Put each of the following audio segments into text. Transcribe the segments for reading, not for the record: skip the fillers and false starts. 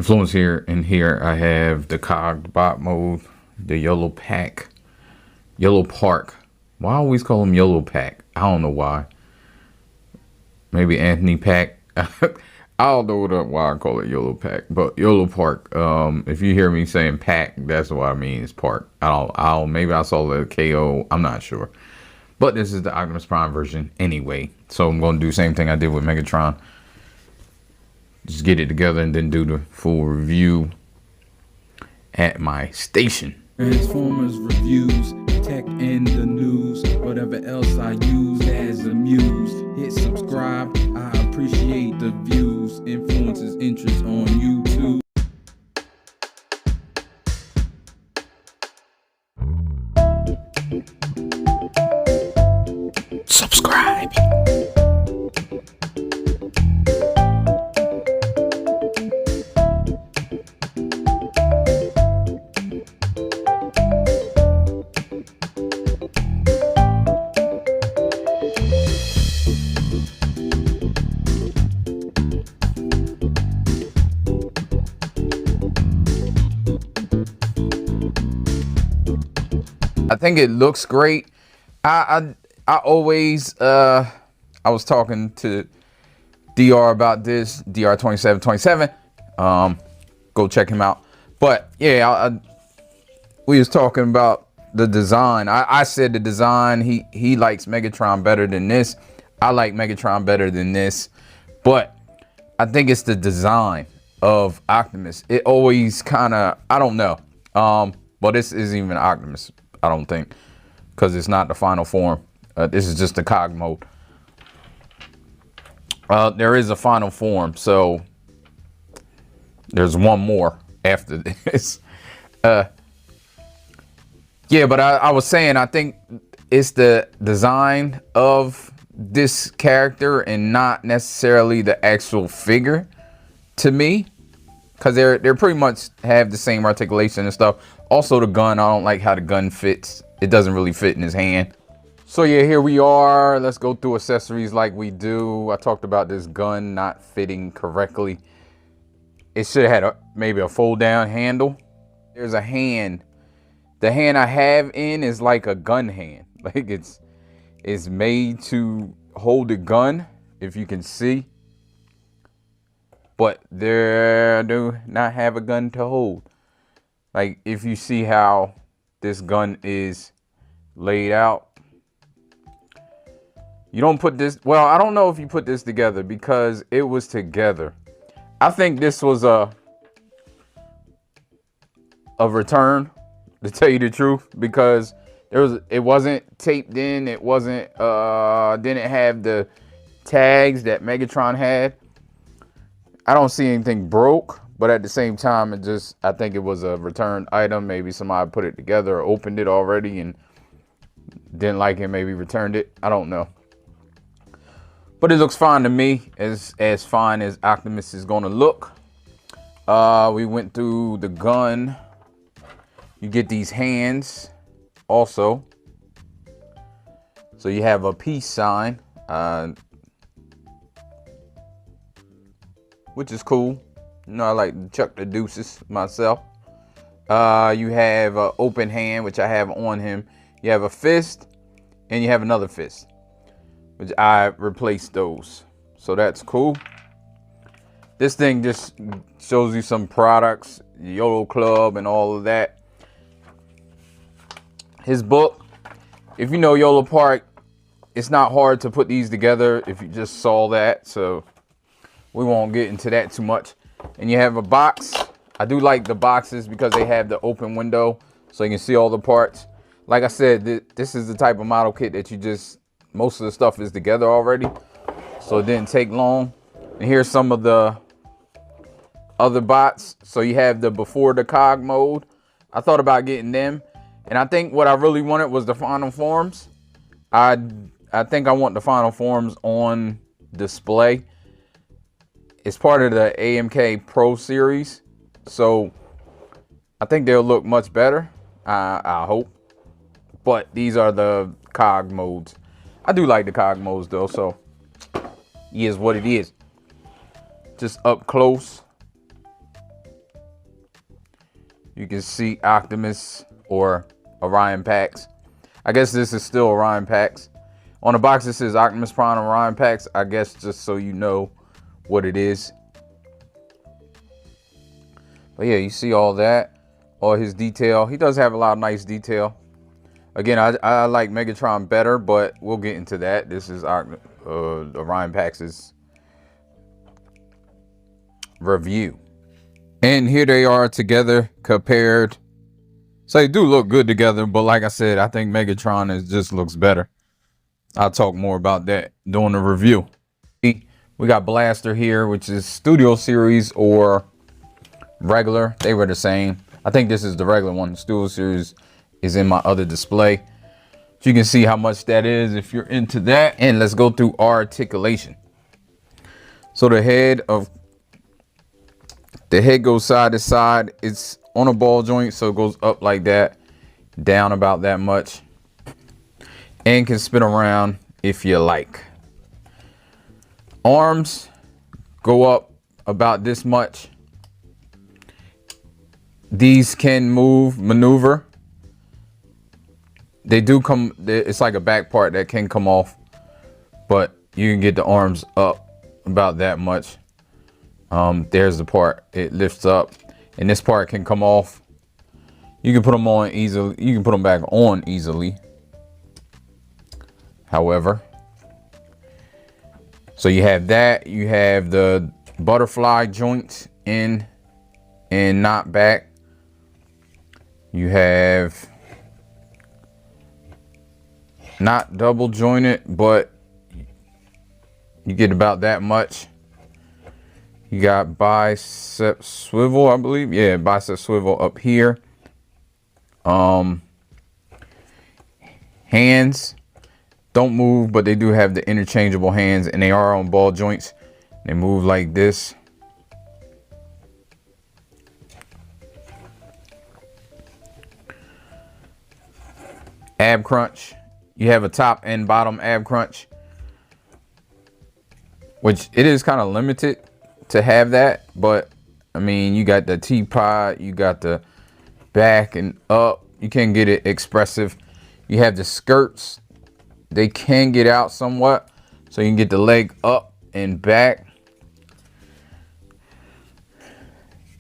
Inflewence here, and here I have the Cogged bot mode, the YOLO Park. Why I always call him YOLO Pack? I don't know why. Maybe Anthony Pack. I don't know why I call it YOLO Pack, but YOLO Park. If you hear me saying Pack, that's what I mean. It's Park. Maybe I saw the KO. I'm not sure. But this is the Optimus Prime version anyway. So I'm going to do the same thing I did with Megatron. Just get it together and then do the full review at my station. Transformers reviews, tech and the news, whatever else I use as a muse. Hit subscribe, I appreciate the views. Influences interest on YouTube. Subscribe. I think it looks great. I always I was talking to DR about this, DR 2727. Go check him out. But yeah, we was talking about the design. I said the design, he likes Megatron better than this. I like Megatron better than this. But I think it's the design of Optimus. It always kind of, I don't know. But this isn't even Optimus, I don't think, because it's not the final form. This is just the cog mode. There is a final form, so there's one more after this. Yeah, but I was saying, I think it's the design of this character and not necessarily the actual figure to me, because they're pretty much have the same articulation and stuff. Also the gun, I don't like how the gun fits. It doesn't really fit in his hand. So yeah, here we are. Let's go through accessories like we do. I talked about this gun not fitting correctly. It should have had maybe a fold down handle. There's a hand. The hand I have in is like a gun hand. Like it's made to hold a gun, if you can see. But there do not have a gun to hold. Like if you see how this gun is laid out. You don't put this, well, I don't know if you put this together because it was together. I think this was a return, to tell you the truth, because it wasn't taped in, it wasn't didn't have the tags that Megatron had. I don't see anything broke, but at the same time, I think it was a returned item. Maybe somebody put it together or opened it already and didn't like it, maybe returned it. I don't know. But it looks fine to me, as fine as Optimus is going to look. We went through the gun. You get these hands also. So you have a peace sign, which is cool. You know, I like to chuck the deuces myself. You have an open hand, which I have on him. You have a fist, and you have another fist, which I replaced those. So that's cool. This thing just shows you some products, YOLO Club and all of that. His book, if you know YOLO Park, it's not hard to put these together if you just saw that. So we won't get into that too much. And you have a box. I do like the boxes because they have the open window so you can see all the parts. Like I said, this is the type of model kit that most of the stuff is together already, so it didn't take long. And here's some of the other bots. So you have the before the cog mode. I thought about getting them, and I think what I really wanted was the final forms. I think I want the final forms on display. It's part of the AMK Pro series, so I think they'll look much better. I hope. But these are the cog modes. I do like the cog modes though, so it is what it is. Just up close. You can see Optimus or Orion Pax. I guess this is still Orion Pax. On the box it says Optimus Prime Orion Pax. I guess just so you know what it is. But yeah, you see all that, all his detail. He does have a lot of nice detail. Again, I like Megatron better, but we'll get into that. This is Orion Pax's review. And here they are together compared. So they do look good together, but like I said, I think Megatron just looks better. I'll talk more about that during the review. We got Blaster here, which is Studio Series or regular. They were the same. I think this is the regular one. The Studio Series is in my other display. So you can see how much that is if you're into that. And let's go through articulation. So the head goes side to side. It's on a ball joint, so it goes up like that, down about that much, and can spin around if you like. Arms go up about this much. These can maneuver. They do come, it's like a back part that can come off, but you can get the arms up about that much. There's the part it lifts up, and this part can come off. You can put them on easily. You can put them back on easily. However, so you have that. You have the butterfly joints in and not back. You have not double jointed, but you get about that much. You got bicep swivel, I believe. Yeah, bicep swivel up here. Hands don't move, but they do have the interchangeable hands, and they are on ball joints. They move like this. Ab crunch. You have a top and bottom ab crunch, which it is kind of limited to have that, but I mean, you got the teapot, you got the back and up. You can get it expressive. You have the skirts. They can get out somewhat, so you can get the leg up and back.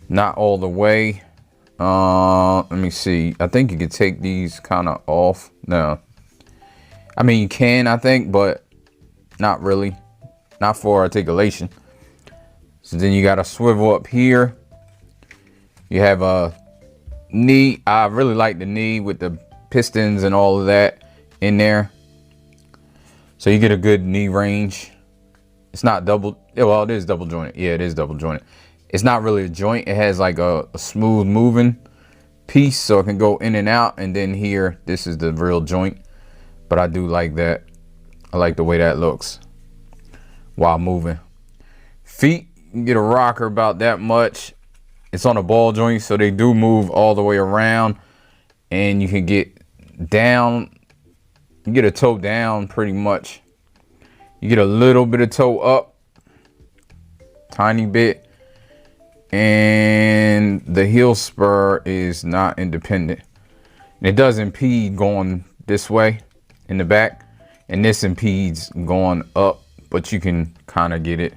Not all the way. Let me see. I think you could take these kind of off. No, I mean, you can, I think, but not really. Not for articulation. So then you got a swivel up here. You have a knee. I really like the knee with the pistons and all of that in there. So you get a good knee range. It's not double. Well, it is double jointed. Yeah, it is double jointed. It's not really a joint. It has like a smooth moving piece, so it can go in and out. And then here, this is the real joint. But I do like that. I like the way that looks while moving. Feet, you can get a rocker about that much. It's on a ball joint, so they do move all the way around. And you can get down. You get a toe down pretty much. You get a little bit of toe up. Tiny bit. And the heel spur is not independent. It does impede going this way in the back, and this impedes going up, but you can kind of get it.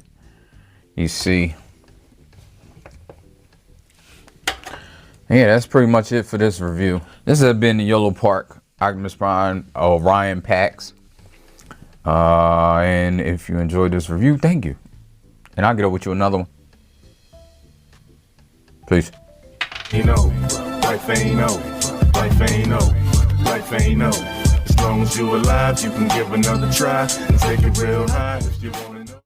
You see. Yeah, that's pretty much it for this review. This has been the YOLO Park Optimus Prime Orion Pax. And if you enjoyed this review, thank you. And I'll get up with you another one. Peace. You know, life ain't no, life ain't no, life ain't no. As long as you alive, you can give another try and take it real high if you want.